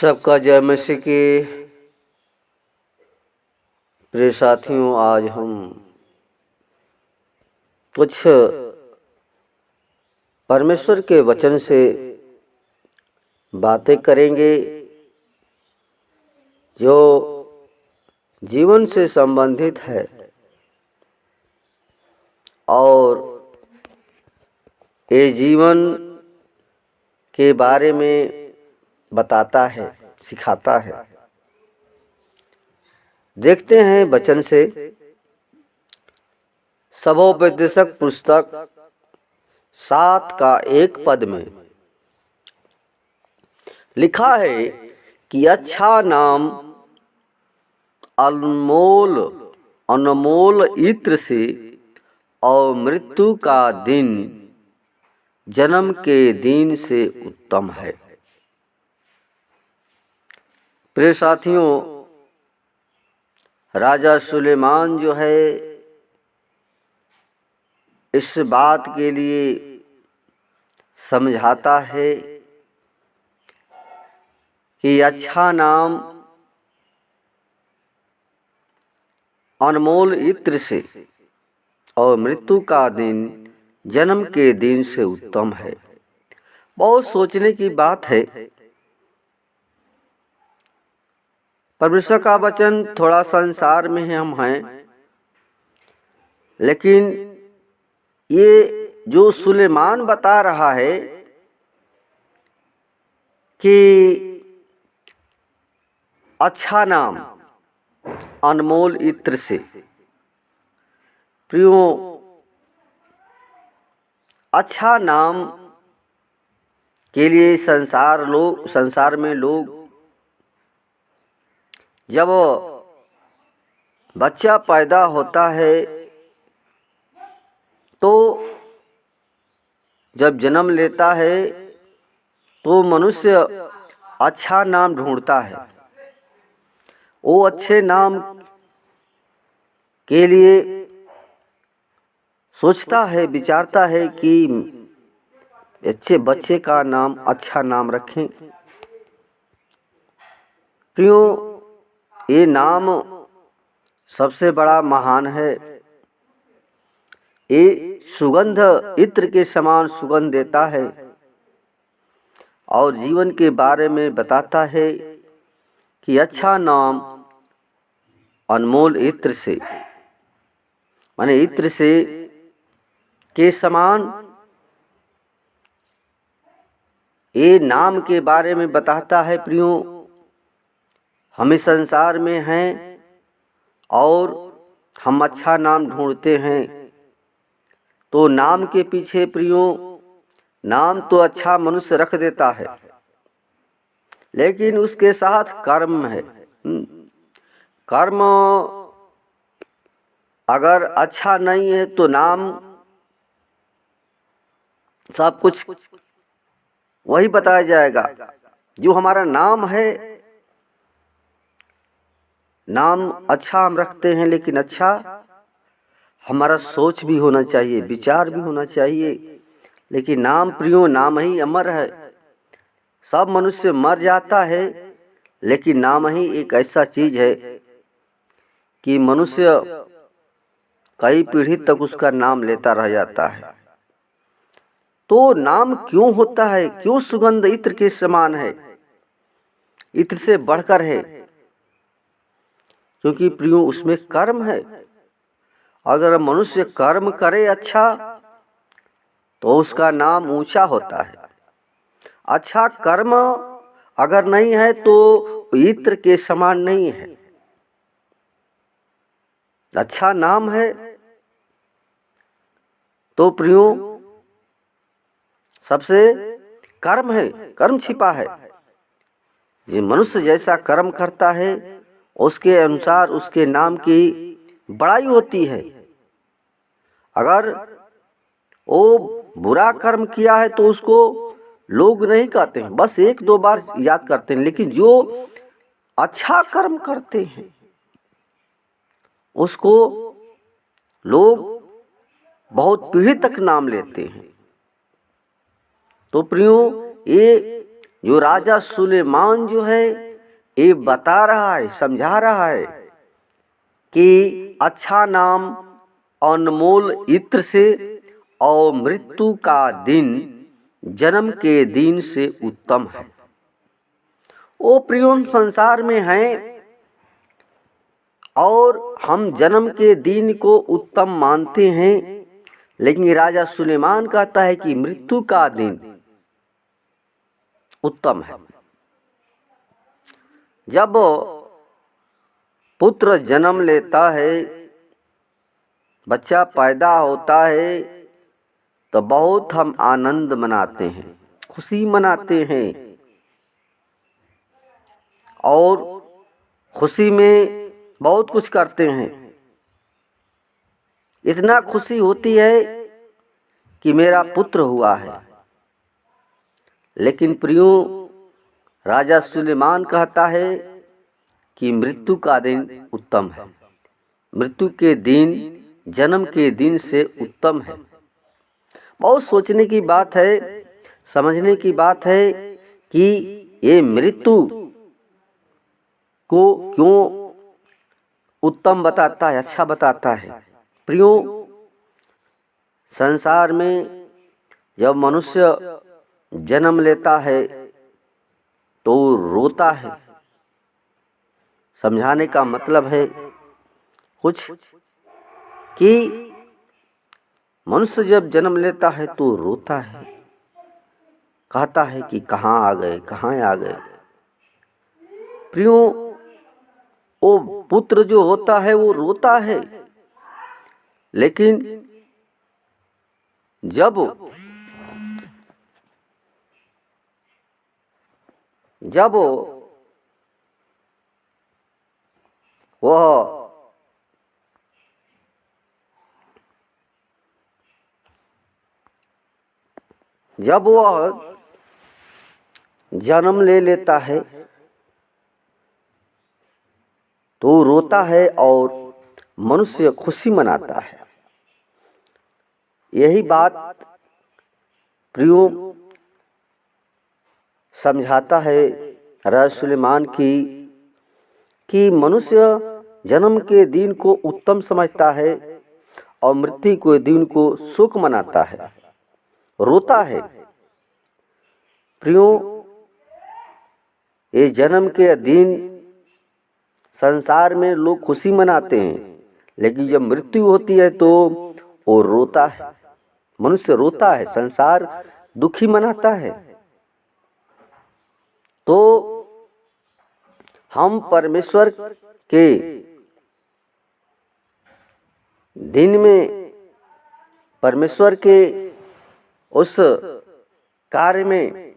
सबका जय मसीह की। प्रिय साथियों, आज हम कुछ परमेश्वर के वचन से बातें करेंगे जो जीवन से संबंधित है और ये जीवन के बारे में बताता है, सिखाता है। देखते हैं वचन से। सबोपदेशक पुस्तक 7 का 1 पद में लिखा है कि अच्छा नाम अनमोल इत्र से और मृत्यु का दिन जन्म के दिन से उत्तम है। प्रिय साथियों, राजा सुलेमान जो है इस बात के लिए समझाता है कि अच्छा नाम अनमोल इत्र से और मृत्यु का दिन जन्म के दिन से उत्तम है। बहुत सोचने की बात है। परमेश्वर का वचन थोड़ा संसार में हम हैं, लेकिन ये जो सुलेमान बता रहा है कि अच्छा नाम अनमोल इत्र से। प्रियो, अच्छा नाम के लिए संसार में लोग जब बच्चा पैदा होता है तो जब जन्म लेता है तो मनुष्य अच्छा नाम ढूंढता है। वो अच्छे नाम के लिए सोचता है, विचारता है कि अच्छे बच्चे का नाम अच्छा नाम रखें। प्रियो, ये नाम सबसे बड़ा महान है। ये सुगंध इत्र के समान सुगंध देता है और जीवन के बारे में बताता है कि अच्छा नाम अनमोल इत्र से, माने इत्र से के समान ये नाम के बारे में बताता है। प्रियो, हमें संसार में हैं और हम अच्छा नाम ढूंढते हैं, तो नाम के पीछे प्रियो नाम तो अच्छा मनुष्य रख देता है, लेकिन उसके साथ कर्म है। कर्म अगर अच्छा नहीं है तो नाम सब कुछ वही बताया जाएगा। जो हमारा नाम है, नाम अच्छा हम रखते हैं, लेकिन अच्छा हमारा सोच भी होना चाहिए, विचार भी होना चाहिए। लेकिन नाम प्रियो, नाम ही अमर है। सब मनुष्य मर जाता है, लेकिन नाम ही एक ऐसा चीज है कि मनुष्य कई पीढ़ी तक उसका नाम लेता रह जाता है। तो नाम क्यों होता है? क्यों सुगंध इत्र के समान है, इत्र से बढ़कर है? क्योंकि प्रियो उसमें कर्म है। अगर मनुष्य कर्म करे अच्छा तो उसका नाम ऊंचा होता है। अच्छा कर्म अगर नहीं है तो इत्र के समान नहीं है। अच्छा नाम है तो प्रियो सबसे कर्म है, कर्म छिपा है। ये मनुष्य जैसा कर्म करता है उसके अनुसार उसके नाम की बड़ाई होती है। अगर वो बुरा कर्म किया है तो उसको लोग नहीं कहते हैं, बस 1-2 बार याद करते हैं। लेकिन जो अच्छा कर्म करते हैं उसको लोग बहुत पीढ़ी तक नाम लेते हैं। तो प्रियो, ये जो राजा सुलेमान जो है ये बता रहा है, समझा रहा है कि अच्छा नाम अनमोल इत्र से और मृत्यु का दिन जन्म के दिन से उत्तम है। वो प्रियम संसार में हैं और हम जन्म के दिन को उत्तम मानते हैं, लेकिन राजा सुलेमान कहता है कि मृत्यु का दिन उत्तम है। जब पुत्र जन्म लेता है, बच्चा पैदा होता है, तो बहुत हम आनंद मनाते हैं, खुशी मनाते हैं और खुशी में बहुत कुछ करते हैं। इतना खुशी होती है कि मेरा पुत्र हुआ है। लेकिन प्रियो, राजा सुलेमान कहता है कि मृत्यु का दिन उत्तम है। मृत्यु के दिन जन्म के दिन से उत्तम है। बहुत सोचने की बात है, समझने की बात है कि ये मृत्यु को क्यों उत्तम बताता है, अच्छा बताता है। प्रियो, संसार में जब मनुष्य जन्म लेता है तो रोता है। समझाने का मतलब है कुछ कि मनुष्य जब जन्म लेता है तो रोता है, कहता है कि कहाँ आ गए, कहाँ आ गए। प्रियो, वो पुत्र जो होता है वो रोता है, लेकिन जब वह जन्म ले लेता है तो रोता है और मनुष्य खुशी मनाता है। यही बात प्रियो समझाता है राजा सुलेमान की कि मनुष्य जन्म के दिन को उत्तम समझता है और मृत्यु के दिन को सुख मनाता है, रोता है। प्रियो, ये जन्म के दिन संसार में लोग खुशी मनाते हैं, लेकिन जब मृत्यु होती है तो वो रोता है, मनुष्य रोता है, संसार दुखी मनाता है। तो हम परमेश्वर के दिन में, परमेश्वर के उस कार्य में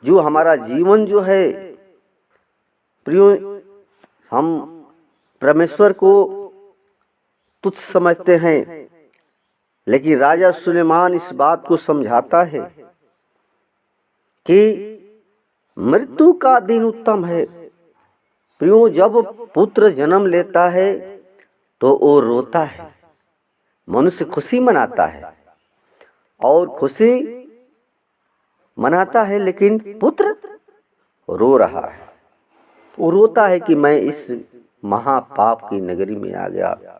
जो हमारा जीवन जो है, प्रियो, हम परमेश्वर को तुच्छ समझते हैं, लेकिन राजा सुलेमान इस बात को समझाता है कि मृत्यु का दिन उत्तम है। प्रियो, जब पुत्र जन्म लेता है तो वो रोता है, मनुष्य खुशी मनाता है और खुशी मनाता है, लेकिन पुत्र रो रहा है। वो रोता है कि मैं इस महापाप की नगरी में आ गया,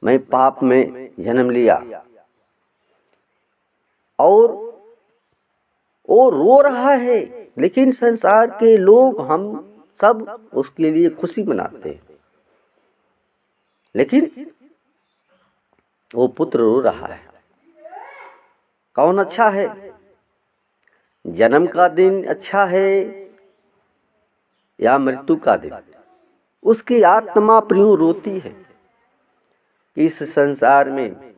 मैं पाप में जन्म लिया, और वो रो रहा है। लेकिन संसार के लोग, हम सब उसके लिए खुशी मनाते हैं, लेकिन वो पुत्र रो रहा है। कौन अच्छा है? जन्म का दिन अच्छा है या मृत्यु का दिन? उसकी आत्मा प्रियो रोती है। इस संसार में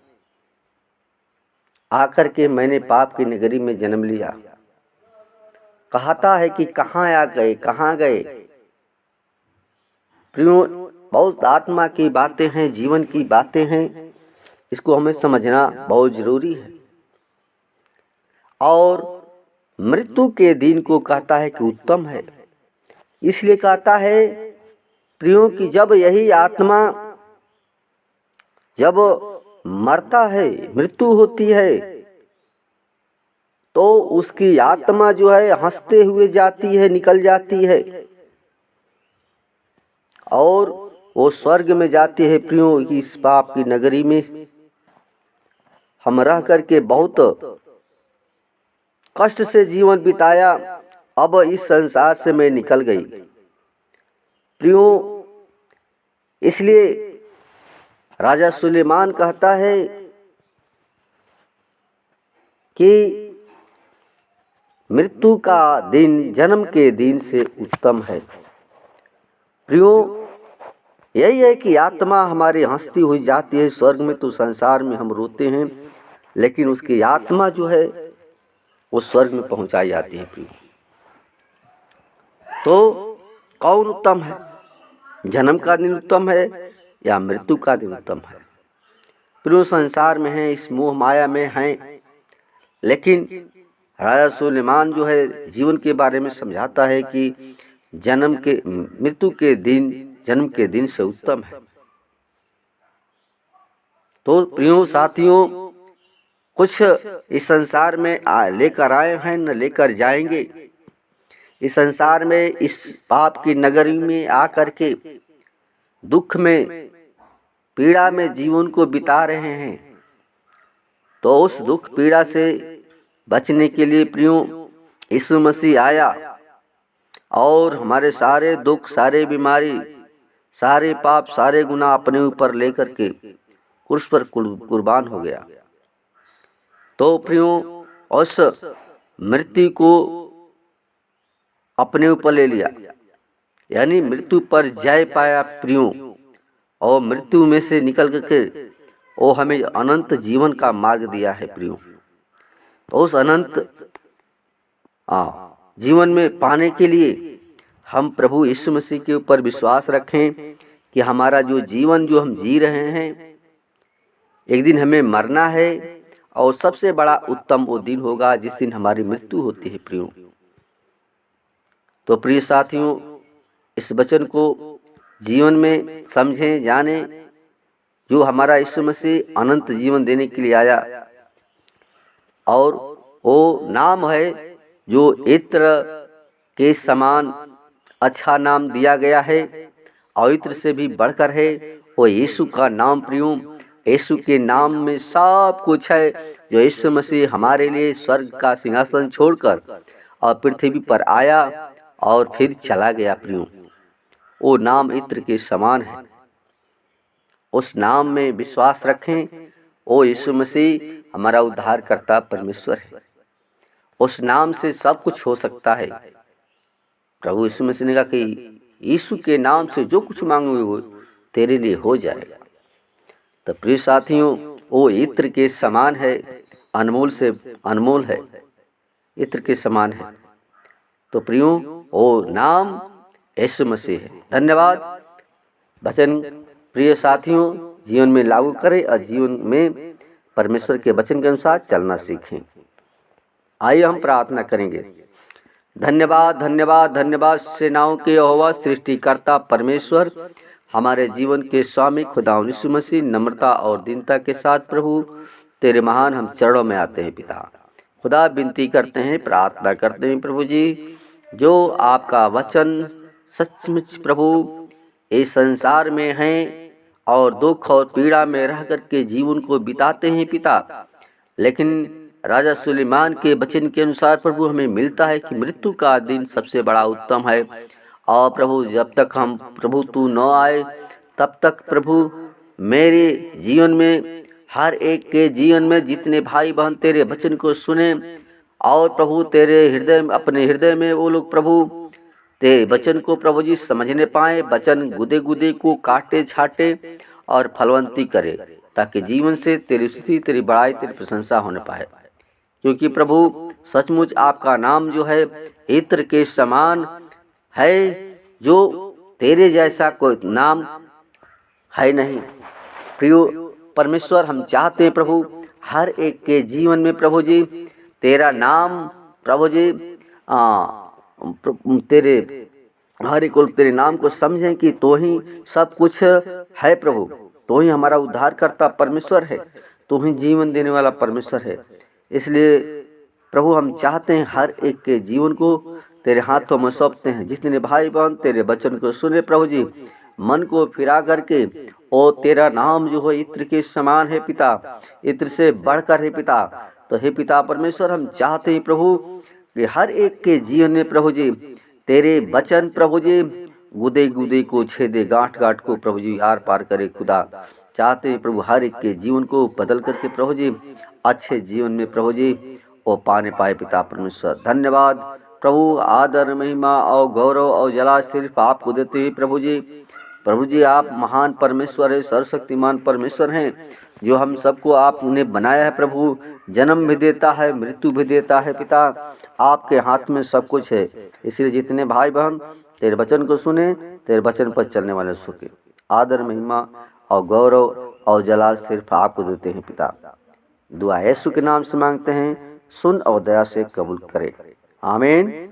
आकर के मैंने पाप की नगरी में जन्म लिया, कहता है कि कहाँ आ गए, कहाँ गए। प्रियो, बहुत आत्मा की बातें हैं, जीवन की बातें हैं, इसको हमें समझना बहुत जरूरी है। और मृत्यु के दिन को कहता है कि उत्तम है। इसलिए कहता है प्रियो कि जब यही आत्मा जब मरता है, मृत्यु होती है, तो उसकी आत्मा जो है हंसते हुए जाती है, निकल जाती है और वो स्वर्ग में जाती है। प्रियो, इस पाप की नगरी में हम रह करके बहुत कष्ट से जीवन बिताया, अब इस संसार से मैं निकल गई। प्रियो, इसलिए राजा सुलेमान कहता है कि मृत्यु का दिन जन्म के दिन से उत्तम है। प्रियो, यही है कि आत्मा हमारी हंसती हुई जाती है स्वर्ग में, तो संसार में हम रोते हैं, लेकिन उसकी आत्मा जो है वो स्वर्ग में पहुंचाई जाती है। प्रियो, तो कौन उत्तम है? जन्म का दिन उत्तम है या मृत्यु का दिन उत्तम है? प्रियो, संसार में हैं, इस मोह माया में हैं, लेकिन राजा सुलेमान जो है जीवन के बारे में समझाता है कि मृत्यु के दिन जन्म के दिन से उत्तम है। तो प्रियो साथियों, कुछ इस संसार में लेकर आए हैं, न लेकर जाएंगे। इस संसार में, इस पाप की नगरी में आकर के दुख में, पीड़ा में जीवन को बिता रहे हैं। तो उस दुख पीड़ा से बचने के लिए प्रियो यीशु मसीह आया और हमारे सारे दुख, सारे बीमारी, सारे पाप, सारे गुनाह अपने ऊपर लेकर के क्रूस पर कुर्बान हो गया। तो प्रियो, उस मृत्यु को अपने ऊपर ले लिया, यानी मृत्यु पर जय पाया प्रियो, और मृत्यु में से निकल करके वो हमें अनंत जीवन का मार्ग दिया है। प्रियो, तो उस अनंत जीवन में पाने के लिए हम प्रभु यीशु मसीह के ऊपर विश्वास रखें कि हमारा जो जीवन जो हम जी रहे हैं, एक दिन हमें मरना है, और सबसे बड़ा उत्तम वो दिन होगा जिस दिन हमारी मृत्यु होती है। प्रियो, तो प्रिय साथियों, इस वचन को जीवन में समझें, जानें, जो हमारा यीशु मसीह अनंत जीवन देने के लिए आया, और वो नाम है जो इत्र के समान अच्छा नाम दिया गया है, और इत्र से भी बढ़कर है, वो यीशु का नाम। प्रियो, यीशु के नाम में सब कुछ है। जो यीशु मसीह हमारे लिए स्वर्ग का सिंहासन छोड़कर और पृथ्वी पर आया और फिर चला गया। प्रियो, वो नाम इत्र के समान है। उस नाम में विश्वास रखें। ओ यीशु मसीह हमारा उद्धारकर्ता परमेश्वर है। उस नाम से सब कुछ हो सकता है। प्रभु यीशु मसीह ने कहा कि यीशु के नाम से जो कुछ मांगोगे वो तेरे लिए हो जाएगा। तो प्रिय साथियों, वो इत्र के समान है, अनमोल से अनमोल है, इत्र के समान है। तो प्रियो, वो नाम यीशु मसीह है। धन्यवाद। वचन प्रिय साथियों जीवन में लागू करें और जीवन में परमेश्वर के वचन के अनुसार चलना सीखें। आइए हम प्रार्थना करेंगे। धन्यवाद धन्यवाद धन्यवाद सेनाओं के यहोवा सृष्टिकर्ता परमेश्वर, हमारे जीवन के स्वामी खुदा यीशु मसीह, नम्रता और दीनता के साथ प्रभु तेरे महान हम चरणों में आते हैं। पिता खुदा, विनती करते हैं, प्रार्थना करते हैं प्रभु जी, जो आपका वचन सचमुच प्रभु इस संसार में हैं और दुख और पीड़ा में रह कर के जीवन को बिताते हैं पिता, लेकिन राजा सुलेमान के वचन के अनुसार प्रभु हमें मिलता है कि मृत्यु का दिन सबसे बड़ा उत्तम है। और प्रभु जब तक हम प्रभु तू न आए तब तक प्रभु मेरे जीवन में, हर एक के जीवन में जितने भाई बहन तेरे वचन को सुने और प्रभु तेरे हृदय में, अपने हृदय में वो लोग प्रभु तेरे वचन को प्रभु जी समझने पाए, वचन गुदे गुदे को काटे छाटे और फलवंती करे, ताकि जीवन से तेरी स्तुति, तेरी बड़ाई, तेरी प्रशंसा होने पाए। क्योंकि प्रभु सचमुच आपका नाम जो है इत्र के समान है, जो तेरे जैसा कोई नाम है नहीं। प्रियो परमेश्वर, हम चाहते हैं प्रभु हर एक के जीवन में प्रभु जी तेरा नाम प्रभु जी तेरे हर एक तेरे नाम को समझें कि तो ही सब कुछ है प्रभु, तो ही हमारा उद्धार करता परमेश्वर है, तो ही जीवन देने वाला परमेश्वर है। इसलिए प्रभु हम चाहते हैं हर एक के जीवन को तेरे हाथों में सौंपते हैं। जितने भाई बहन तेरे वचन को सुने प्रभु जी, मन को फिरा करके, ओ तेरा नाम जो है इत्र के समान है पिता, इत्र से बढ़कर है पिता। तो हे पिता परमेश्वर, हम चाहते हैं प्रभु कि हर एक के जीवन में प्रभु जी तेरे वचन प्रभु जी गुदे गुदे को छेदे, गांठ गांठ को प्रभु जी आर पार करे खुदा। चाहते हैं प्रभु हर एक के जीवन को बदल करके प्रभु जी अच्छे जीवन में प्रभु जी वो पाने पाए पिता परमेश्वर। धन्यवाद प्रभु, आदर महिमा और गौरव और जला सिर्फ आपको देते हैं प्रभु जी। प्रभु जी आप महान परमेश्वर है, सर्वशक्तिमान परमेश्वर हैं, जो हम सबको आपने बनाया है प्रभु। जन्म भी देता है, मृत्यु भी देता है पिता, आपके हाथ में सब कुछ है। इसलिए जितने भाई बहन तेरे वचन को सुने, तेरे वचन पर चलने वाले सुखे, आदर महिमा और गौरव और जलाल सिर्फ आपको देते हैं पिता। दुआ यीशु के नाम से मांगते हैं, सुन और दया से कबूल करे, आमीन।